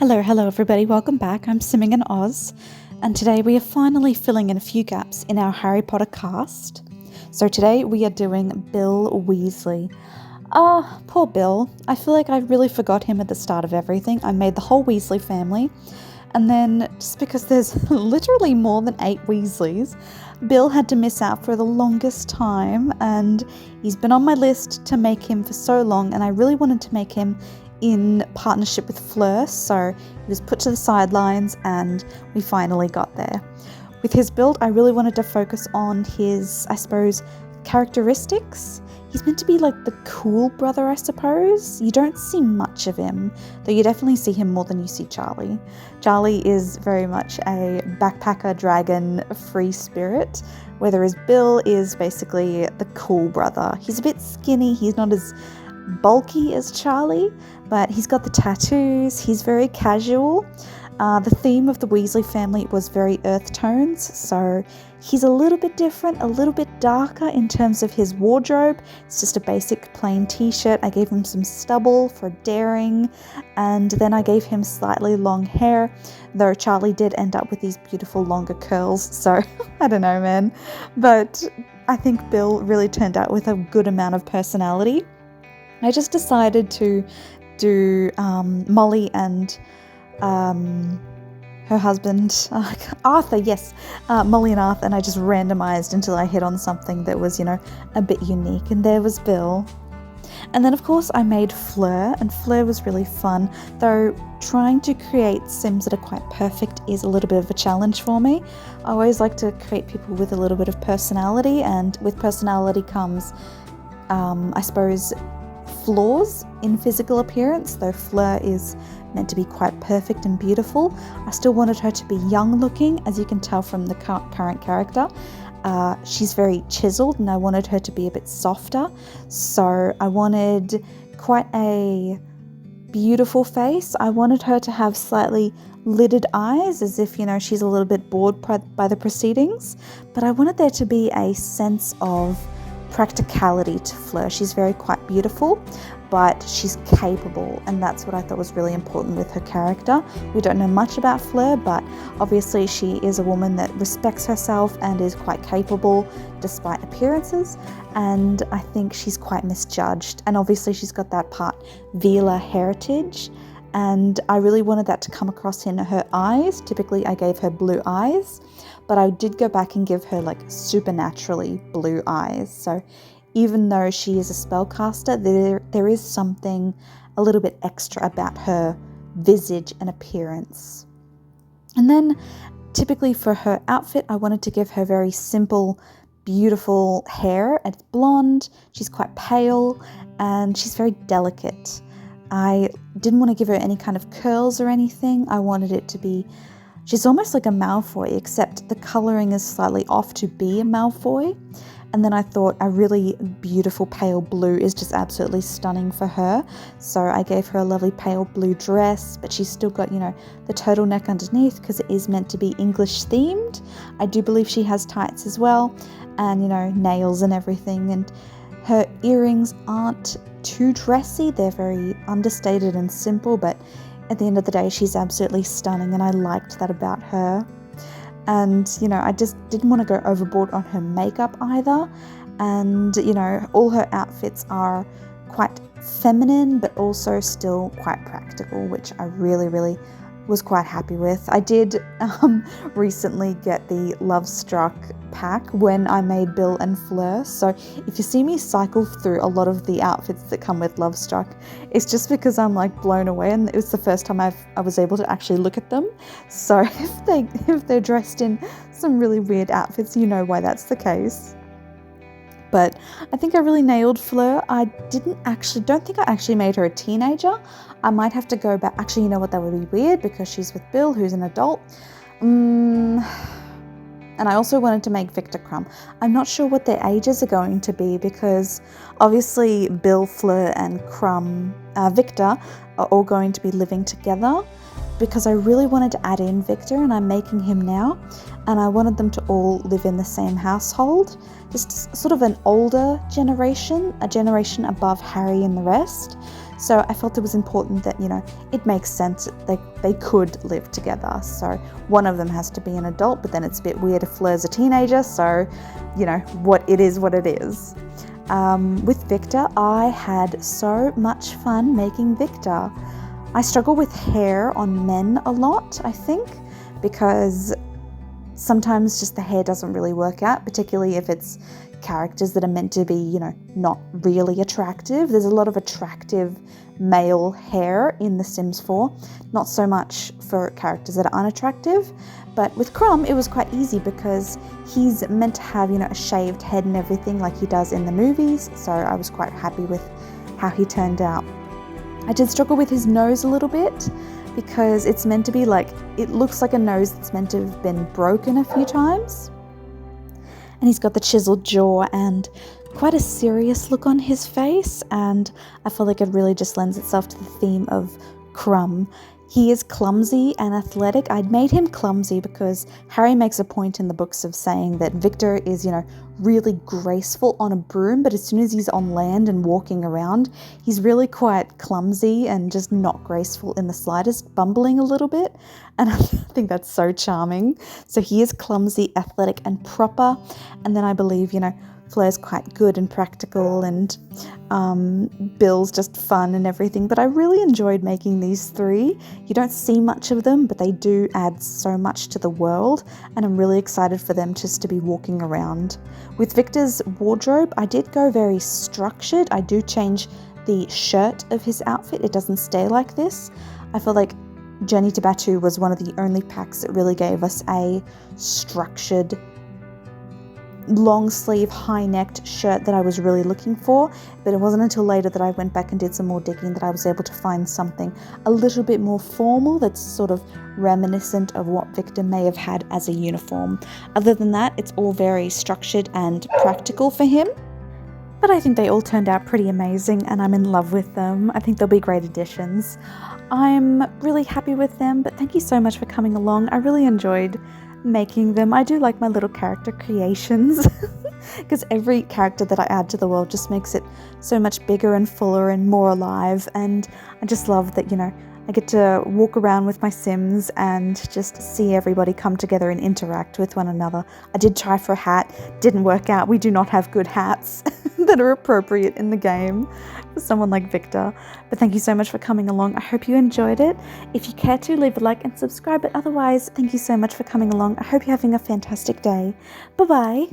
Hello everybody, welcome back. I'm Simming in Oz, and today we are finally filling in a few gaps in our Harry Potter cast. So today we are doing Bill Weasley. Poor Bill. I feel like I really forgot him at the start of everything. I made the whole Weasley family, and then just because there's literally more than 8 Weasleys, Bill had to miss out for the longest time, and he's been on my list to make him for so long, and I really wanted to make him in partnership with Fleur, so he was put to the sidelines and we finally got there. With his build, I really wanted to focus on his, I suppose, characteristics. He's meant to be like the cool brother, I suppose. You don't see much of him, though you definitely see him more than you see Charlie. Charlie is very much a backpacker, dragon, free spirit, whereas Bill is basically the cool brother. He's a bit skinny, he's not as bulky as Charlie, but he's got the tattoos, he's very casual. The theme of the Weasley family was very earth tones, so he's a little bit different, a little bit darker in terms of his wardrobe. It's just a basic plain t-shirt. I gave him some stubble for daring, and then I gave him slightly long hair, though Charlie did end up with these beautiful longer curls, so I don't know, man. But I think Bill really turned out with a good amount of personality. I just decided to do Molly and her husband, Arthur, yes, Molly and Arthur, and I just randomized until I hit on something that was, a bit unique, and there was Bill. And then, of course, I made Fleur, and Fleur was really fun, though trying to create Sims that are quite perfect is a little bit of a challenge for me. I always like to create people with a little bit of personality, and with personality comes, I suppose, flaws in physical appearance, though Fleur is meant to be quite perfect and beautiful. I still wanted her to be young looking, as you can tell from the current character. She's very chiseled, and I wanted her to be a bit softer, so I wanted quite a beautiful face. I wanted her to have slightly lidded eyes, as if, she's a little bit bored by the proceedings, but I wanted there to be a sense of practicality to Fleur. She's quite beautiful, but she's capable, and that's what I thought was really important with her character. We don't know much about Fleur, but obviously she is a woman that respects herself and is quite capable despite appearances, and I think she's quite misjudged, and obviously she's got that part Vila heritage, and I really wanted that to come across in her eyes. Typically I gave her blue eyes, but I did go back and give her like supernaturally blue eyes. So even though she is a spellcaster, there is something a little bit extra about her visage and appearance. And then typically for her outfit, I wanted to give her very simple, beautiful hair. It's blonde, she's quite pale, and she's very delicate. I didn't want to give her any kind of curls or anything. I wanted it to be, she's almost like a Malfoy, except the colouring is slightly off to be a Malfoy. And then I thought a really beautiful pale blue is just absolutely stunning for her. So I gave her a lovely pale blue dress, but she's still got, the turtleneck underneath because it is meant to be English themed. I do believe she has tights as well, and, nails and everything. And her earrings aren't too dressy. They're very understated and simple, but at the end of the day, she's absolutely stunning, and I liked that about her. And, I just didn't want to go overboard on her makeup either. And, all her outfits are quite feminine, but also still quite practical, which I really, really was quite happy with. I did recently get the Love Struck pack when I made Bill and Fleur, so if you see me cycle through a lot of the outfits that come with Love Struck, it's just because I'm like blown away, and it was the first time I was able to actually look at them. So if they're dressed in some really weird outfits, you know why that's the case. But I think I really nailed Fleur. I don't think I actually made her a teenager. I might have to go back. Actually, you know what? That would be weird because she's with Bill, who's an adult. And I also wanted to make Viktor Krum. I'm not sure what their ages are going to be because obviously Bill, Fleur, and Viktor are all going to be living together, because I really wanted to add in Viktor, and I'm making him now, and I wanted them to all live in the same household, just sort of an older generation, a generation above Harry and the rest. So I felt it was important that, it makes sense that they could live together. So one of them has to be an adult, but then it's a bit weird if Fleur's a teenager. So, what it is. With Viktor, I had so much fun making Viktor. I struggle with hair on men a lot, I think, because sometimes just the hair doesn't really work out, particularly if it's characters that are meant to be, not really attractive. There's a lot of attractive male hair in The Sims 4, not so much for characters that are unattractive. But with Krum, it was quite easy because he's meant to have, a shaved head and everything like he does in the movies. So I was quite happy with how he turned out. I did struggle with his nose a little bit because it's meant to be it looks like a nose that's meant to have been broken a few times. And he's got the chiseled jaw and quite a serious look on his face, and I feel like it really just lends itself to the theme of Krum. He is clumsy and athletic. I'd made him clumsy because Harry makes a point in the books of saying that Viktor is, really graceful on a broom, but as soon as he's on land and walking around, he's really quite clumsy and just not graceful in the slightest, bumbling a little bit. And I think that's so charming. So he is clumsy, athletic, and proper. And then I believe, Fleur's quite good and practical, and Bill's just fun and everything. But I really enjoyed making these three. You don't see much of them, but they do add so much to the world, and I'm really excited for them just to be walking around. With Viktor's wardrobe, I did go very structured. I do change the shirt of his outfit. It doesn't stay like this. I feel like Journey to Batu was one of the only packs that really gave us a structured long sleeve, high-necked shirt that I was really looking for, but it wasn't until later that I went back and did some more digging that I was able to find something a little bit more formal that's sort of reminiscent of what Viktor may have had as a uniform. Other than that, it's all very structured and practical for him. But I think they all turned out pretty amazing and I'm in love with them. I think they'll be great additions. I'm really happy with them, but thank you so much for coming along. I really enjoyed making them. I do like my little character creations because every character that I add to the world just makes it so much bigger and fuller and more alive, and I just love that, I get to walk around with my Sims and just see everybody come together and interact with one another. I did try for a hat, didn't work out. We do not have good hats that are appropriate in the game for someone like Viktor. But thank you so much for coming along. I hope you enjoyed it. If you care to, leave a like and subscribe. But otherwise, thank you so much for coming along. I hope you're having a fantastic day. Bye-bye.